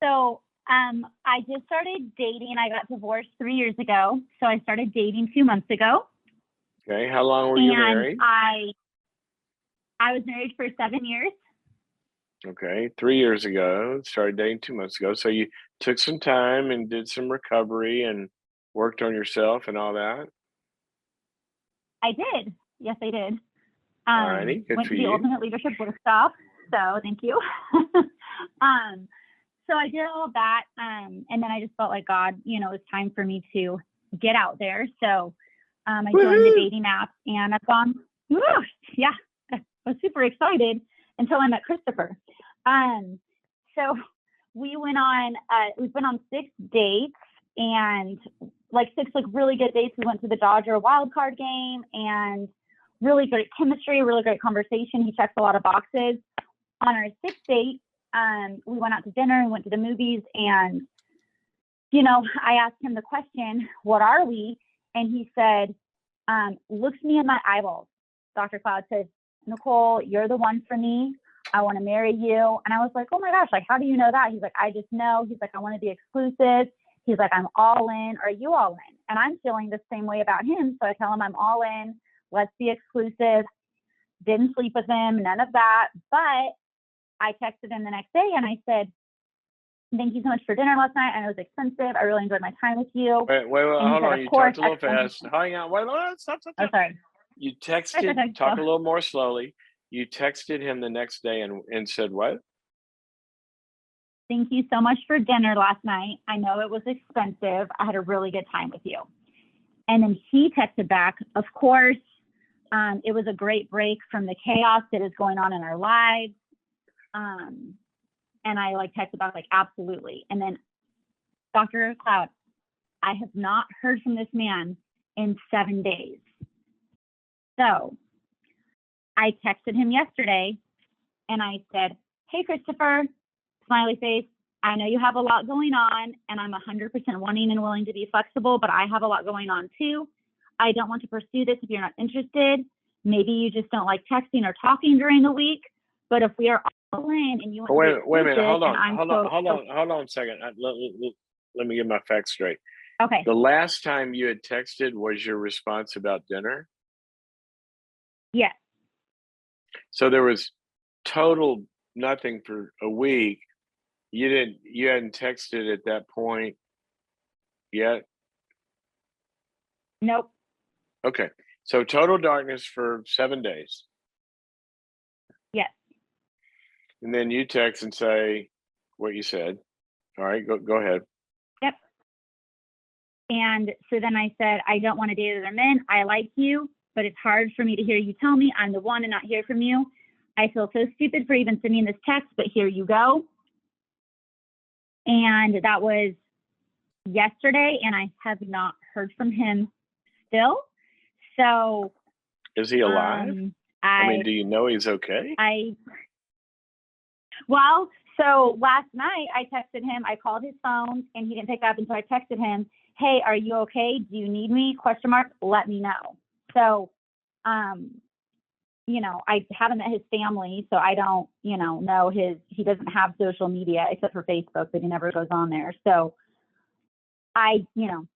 So I just started dating. I got divorced 3 years ago. So I started dating 2 months ago. Okay. How long were you married? I was married for 7 years. Okay. 3 years ago. Started dating 2 months ago. So you took some time and did some recovery and worked on yourself and all that. I did. Yes, I did. All righty. Good Went for to the you. Ultimate Leadership Workshop. So thank you. So I did all of that. And then I just felt like God, it was time for me to get out there. So I joined the dating app and I've gone, woo, yeah, I was super excited until I met Christopher. So we've been on 6 dates, and like 6 really good dates. We went to the Dodger wild card game and really great chemistry, really great conversation. He checks a lot of boxes. On our 6th date, we went out to dinner and went to the movies, and I asked him the question, what are we? And he said, looks me in my eyeballs. Dr. Cloud says, Nicole, you're the one for me. I want to marry you. And I was like, oh my gosh, like, how do you know that? He's like, I just know. He's like, I want to be exclusive. He's like, I'm all in. Are you all in? And I'm feeling the same way about him. So I tell him I'm all in. Let's be exclusive. Didn't sleep with him, none of that. But I texted him the next day and I said, thank you so much for dinner last night. I know it was expensive. I really enjoyed my time with you. Wait, hold on. You talked a little fast. Hang on. Wait, stop. Oh, sorry. You texted, talk a little more slowly. You texted him the next day and said what? Thank you so much for dinner last night. I know it was expensive. I had a really good time with you. And then he texted back, of course, it was a great break from the chaos that is going on in our lives. And I texted back absolutely. And then Dr. Cloud, I have not heard from this man in 7 days. So I texted him yesterday and I said, hey, Christopher, smiley face. I know you have a lot going on and I'm 100% wanting and willing to be flexible, but I have a lot going on too. I don't want to pursue this if you're not interested. Maybe you just don't like texting or talking during the week. But if we are all in and you want to wait a minute, hold on a second. Let me get my facts straight. Okay. The last time you had texted was your response about dinner? Yes. So there was total nothing for a week. You hadn't texted at that point yet? Nope. Okay. So total darkness for 7 days. Yes. And then you text and say what you said. All right, go ahead. Yep. And so then I said, I don't want to date other men. I like you, but it's hard for me to hear you tell me I'm the one and not hear from you. I feel so stupid for even sending this text, but here you go. And that was yesterday, and I have not heard from him still. So is he alive? I mean, do you know he's okay? Well, so last night I texted him. I called his phone and he didn't pick up, and so I texted him, hey, are you okay? Do you need me? ? Let me know. So I haven't met his family, so I don't know he doesn't have social media except for Facebook, but he never goes on there. So I don't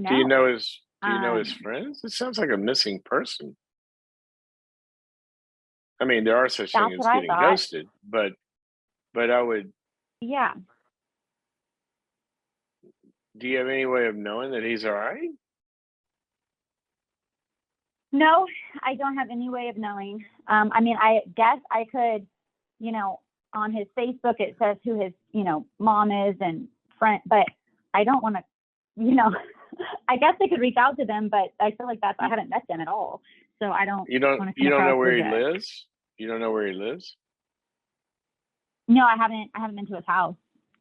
know. Do you know his friends? It sounds like a missing person. I mean, there are such things as getting ghosted, but I would. Yeah. Do you have any way of knowing that he's all right? No, I don't have any way of knowing. I mean, I guess I could, on his Facebook, it says who his, mom is and friend, but I don't want to, I guess I could reach out to them, but I feel like I haven't met them at all. So I don't. You don't know where he lives? You don't know where he lives? No, I haven't been to his house.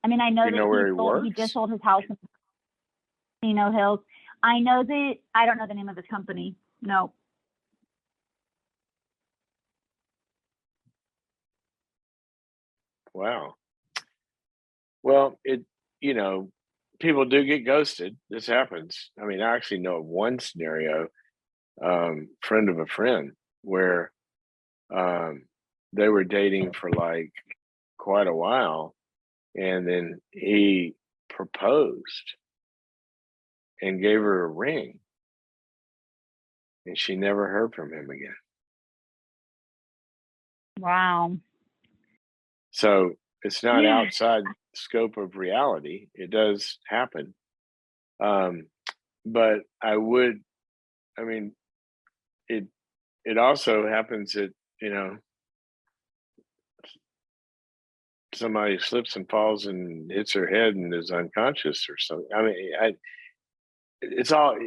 I mean, I know that where he works? He just sold his house in Casino Hills. I know that I don't know the name of his company. No. Wow. Well, people do get ghosted. This happens. I mean, I actually know of one scenario, friend of a friend, where they were dating for quite a while, And then he proposed and gave her a ring, and she never heard from him again. Wow. So it's not Yeah. outside scope of reality. It does happen. But I mean, it also happens that, somebody slips and falls and hits her head and is unconscious or something. I mean, it's all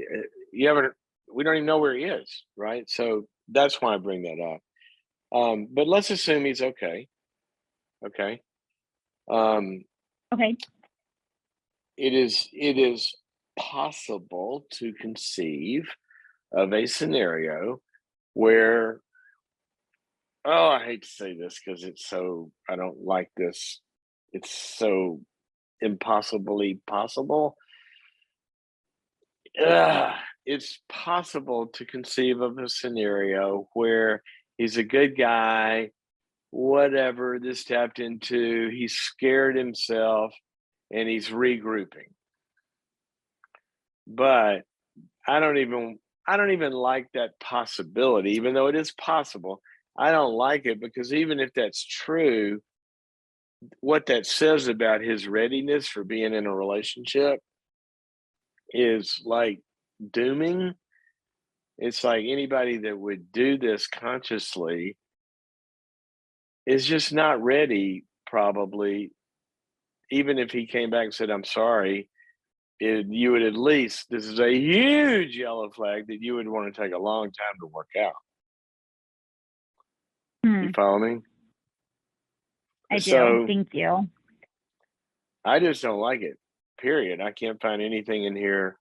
you haven't. We don't even know where he is, right? So that's why I bring that up. But let's assume he's okay. Okay. Um, Okay. it is possible to conceive of a scenario where, oh, I hate to say this because I don't like this. It's so impossibly possible. It's possible to conceive of a scenario where he's a good guy, whatever this tapped into, he's scared himself and he's regrouping. But I don't even like that possibility, even though it is possible. I don't like it because even if that's true, what that says about his readiness for being in a relationship is like dooming. It's like anybody that would do this consciously is just not ready, probably. Even if he came back and said, I'm sorry, you would at least, this is a huge yellow flag that you would want to take a long time to work out. You follow me? I do. So Thank you. I just don't like it, period. I can't find anything in here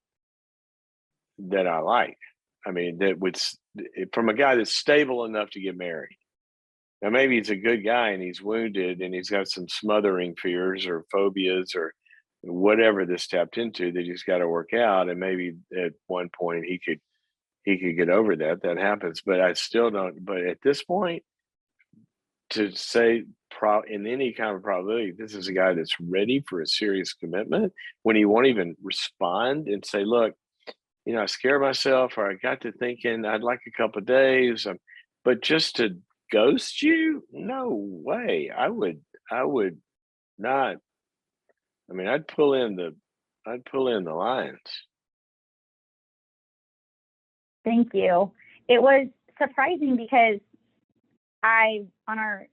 that I like. I mean, that would, from a guy that's stable enough to get married. Now, maybe he's a good guy and he's wounded and he's got some smothering fears or phobias or whatever this tapped into that he's got to work out. And maybe at one point he could get over that. That happens. But I still don't. But at this point, to say in any kind of probability, this is a guy that's ready for a serious commitment when he won't even respond and say, look, I scared myself or I got to thinking I'd like a couple of days. But just to ghost you? No way. I would not. I mean, I'd pull in the lines. Thank you. It was surprising because on our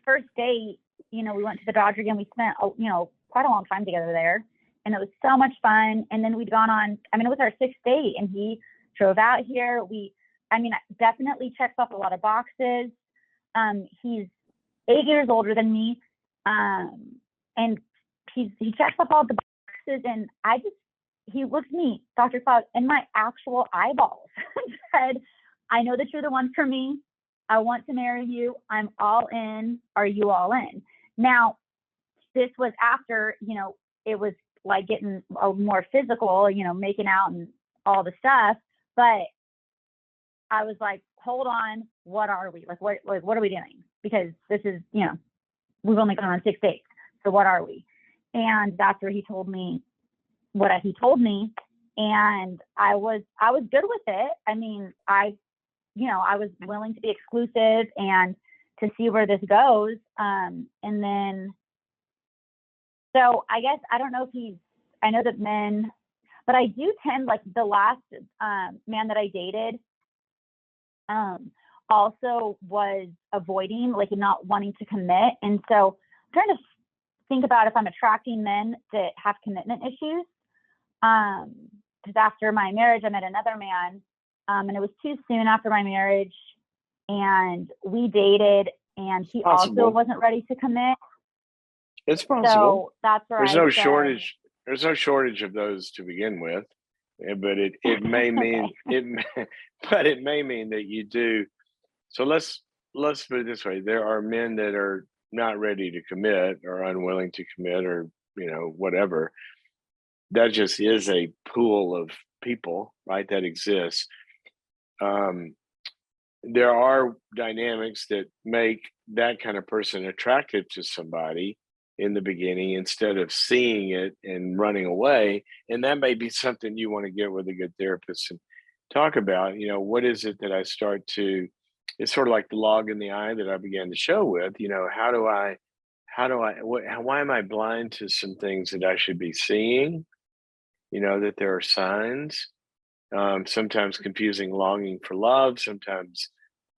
first date, we went to the Dodger game. We spent, quite a long time together there, and it was so much fun. And then we'd gone on, it was our sixth date, and he drove out here. Definitely checks off a lot of boxes. He's 8 years older than me, and he checks off all the boxes, and he looked me, Dr. Cloud, in my actual eyeballs and said, I know that you're the one for me. I want to marry you. I'm all in. Are you all in? Now, this was after, it was like getting more physical, making out and all the stuff. But I was like, hold on, what are we? What are we doing? Because this is, we've only gone on 6 dates. So what are we? And that's where he told me what he told me. And I was good with it. I was willing to be exclusive and to see where this goes. And then, so I guess, I don't know if I know that men, but I do tend, like the last man that I dated also was avoiding, like not wanting to commit. And so I'm trying to think about if I'm attracting men that have commitment issues. Because after my marriage, I met another man, and it was too soon after my marriage, and we dated, and he also wasn't ready to commit. It's possible. So that's where there's no shortage. There's no shortage of those to begin with, but it may mean but it may mean that you do. So let's put it this way: there are men that are not ready to commit or unwilling to commit or whatever. That just is a pool of people, right? That exists. There are dynamics that make that kind of person attractive to somebody, in the beginning instead of seeing it and running away. And that may be something you want to get with a good therapist and talk about. What is it that I start to, it's sort of like the log in the eye that I began to show with, why am I blind to some things that I should be seeing? That there are signs, sometimes confusing longing for love, sometimes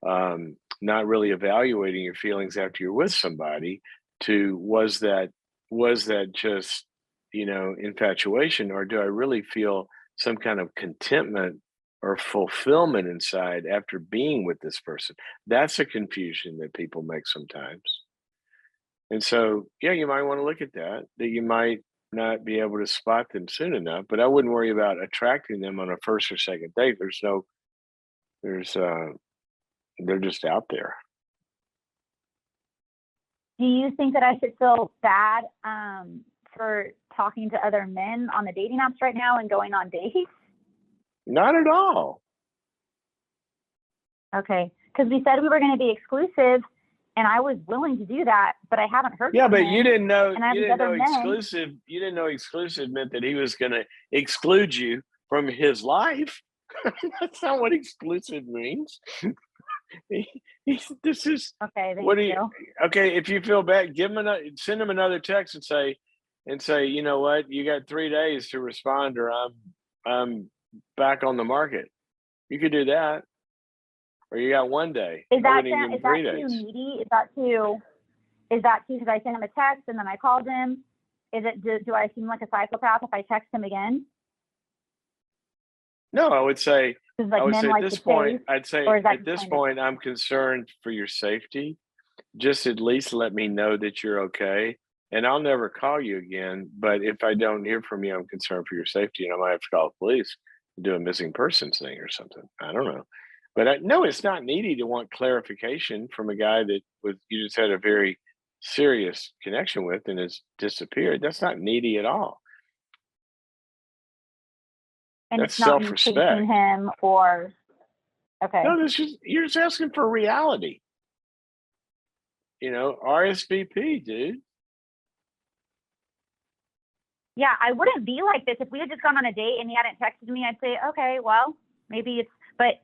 not really evaluating your feelings after you're with somebody to was that just infatuation, or do I really feel some kind of contentment or fulfillment inside after being with this person? That's a confusion that people make sometimes. And so, yeah, you might want to look at that you might not be able to spot them soon enough, but I wouldn't worry about attracting them on a first or second date. There's they're just out there. Do you think that I should feel bad for talking to other men on the dating apps right now and going on dates? Not at all. Okay, because we said we were going to be exclusive, and I was willing to do that, but I haven't heard. Yeah, from but him, you didn't know. and I have You these didn't other know men. exclusive. You didn't know exclusive meant that he was going to exclude you from his life. That's not what exclusive means. This is Okay, thank what do you. you? Okay, if you feel bad, send him another text and say, you know what, you got 3 days to respond, or I'm back on the market. You could do that, or you got 1 day. Is that give him is 3 that days. too needy? Is that too? Because I sent him a text and then I called him? Is it? Do I seem like a psychopath if I text him again? No, I would say. Because I would men say like at this to point, chase, I'd say or is that at this kind of- point, I'm concerned for your safety. Just at least let me know that you're okay. And I'll never call you again. But if I don't hear from you, I'm concerned for your safety, and I might have to call the police and do a missing persons thing or something. I don't know. But no, it's not needy to want clarification from a guy that you just had a very serious connection with and has disappeared. That's not needy at all. and That's it's not me self-respect. chasing him, or okay. No, you're just asking for reality. RSVP, dude. Yeah, I wouldn't be like this if we had just gone on a date and he hadn't texted me. I'd say, okay, well, maybe but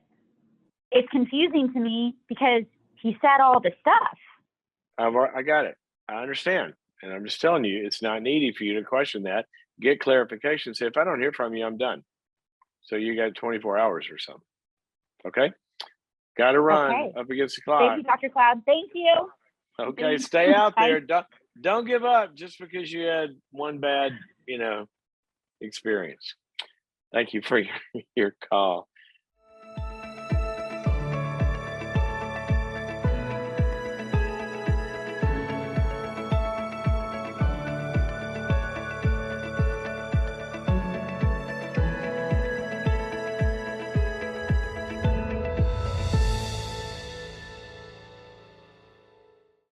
it's confusing to me because he said all the stuff. I got it. I understand. And I'm just telling you, it's not needy for you to question that. Get clarification. Say, if I don't hear from you, I'm done. So you got 24 hours or something. Okay? Got to run up against the clock. Thank you, Dr. Cloud. Thank you. Okay, Thanks. stay out there. Bye. Don't give up just because you had one bad, experience. Thank you for your call.